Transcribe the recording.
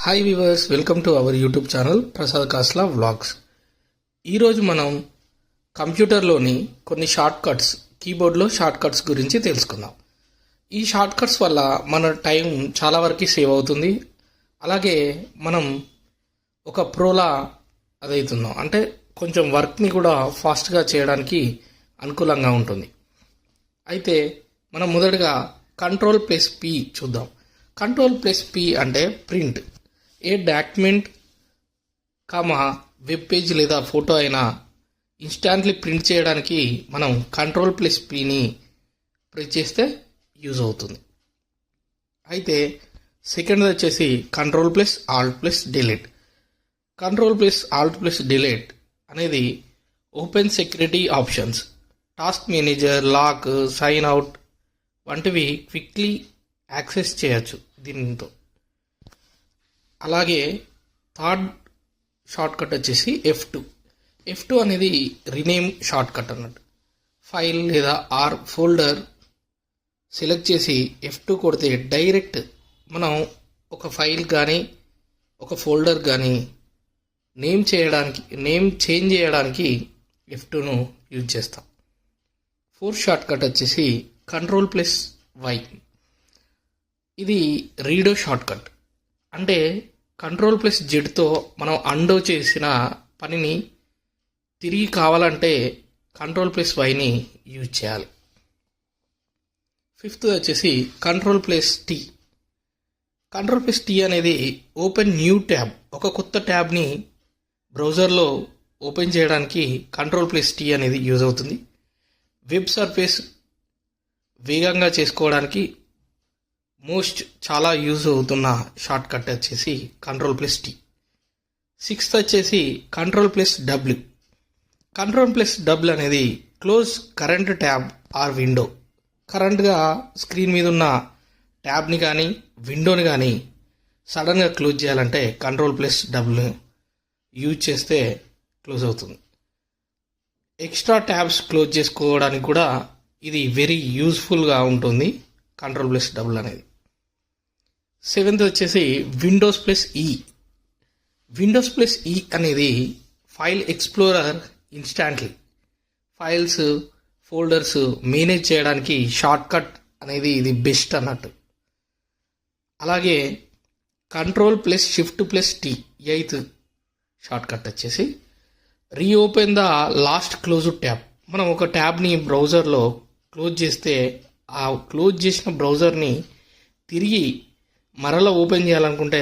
Hi viewers, welcome to our YouTube channel Prasad Kasla vlogs. ఈరోజు మనం కంప్యూటర్లోని కొన్ని షార్ట్ కట్స్, కీబోర్డ్లో షార్ట్ కట్స్ గురించి తెలుసుకుందాం. ఈ షార్ట్ కట్స్ వల్ల మన టైం చాలా వరకు సేవ్ అవుతుంది. అలాగే మనం ఒక ప్రోలా అదవుతున్నాం, అంటే కొంచెం వర్క్ని కూడా ఫాస్ట్గా చేయడానికి అనుకూలంగా ఉంటుంది. అయితే మనం మొదటగా Ctrl+P చూద్దాం. Ctrl+P అంటే ప్రింట్. ఏ డాక్యుమెంట్ వెబ్ పేజ్ లేదా ఫోటో అయినా ఇన్స్టాంట్లీ ప్రింట్ చేయడానికి మనం Ctrl+Pని ప్రెస్ చేస్తే యూజ్ అవుతుంది. అయితే సెకండ్ వచ్చేసి Ctrl+Alt+Delete. Ctrl+Alt+Delete అనేది open security options, task manager, lock, sign out వంటివి క్విక్లీ యాక్సెస్ చేయొచ్చు దీంతో. అలాగే థర్డ్ షార్ట్ కట్ వచ్చేసి F2 అనేది రీనేమ్ షార్ట్ కట్ అన్నట్టు. ఫైల్ లేదా ఫోల్డర్ సెలెక్ట్ చేసి F2 కొడితే డైరెక్ట్ మనం ఒక ఫైల్ కానీ ఒక ఫోల్డర్ కానీ నేమ్ చేంజ్ చేయడానికి F2ను యూజ్ చేస్తాం. ఫోర్త్ షార్ట్ కట్ వచ్చేసి Ctrl+Y. ఇది రీడో షార్ట్ కట్. అంటే Ctrl+Zతో మనం అండో చేసిన పనిని తిరిగి కావాలంటే Ctrl+Yని యూజ్ చేయాలి. ఫిఫ్త్ వచ్చేసి Ctrl+T. Ctrl+T అనేది ఓపెన్ న్యూ ట్యాబ్. ఒక కొత్త ట్యాబ్ని బ్రౌజర్లో ఓపెన్ చేయడానికి Ctrl+T అనేది యూజ్ అవుతుంది. వెబ్ సర్ఫేస్ వేగంగా చేసుకోవడానికి చాలా యూజ్ అవుతున్న షార్ట్ కట్ వచ్చేసి Ctrl+T. సిక్స్త్ వచ్చేసి Ctrl+W. Ctrl+W అనేది close current tab or window. కరెంట్గా స్క్రీన్ మీద ఉన్న ట్యాబ్ని కానీ విండోని కానీ సడన్గా క్లోజ్ చేయాలంటే Ctrl+W యూజ్ చేస్తే క్లోజ్ అవుతుంది. ఎక్స్ట్రా ట్యాబ్స్ క్లోజ్ చేసుకోవడానికి కూడా ఇది వెరీ యూజ్ఫుల్గా ఉంటుంది Ctrl+W అనేది. సెవెంత్ వచ్చేసి Windows+E. Windows+E అనేది file explorer instantly files, folders manage చేయడానికి షార్ట్ కట్ అనేది ఇది బెస్ట్ అన్నట్టు. అలాగే Ctrl+Shift+T ఎయిత్ షార్ట్ కట్ వచ్చేసి reopen the last closed tab. మనం ఒక ట్యాబ్ని బ్రౌజర్లో క్లోజ్ చేస్తే ఆ క్లోజ్ చేసిన బ్రౌజర్ని తిరిగి మరలా ఓపెన్ చేయాలనుకుంటే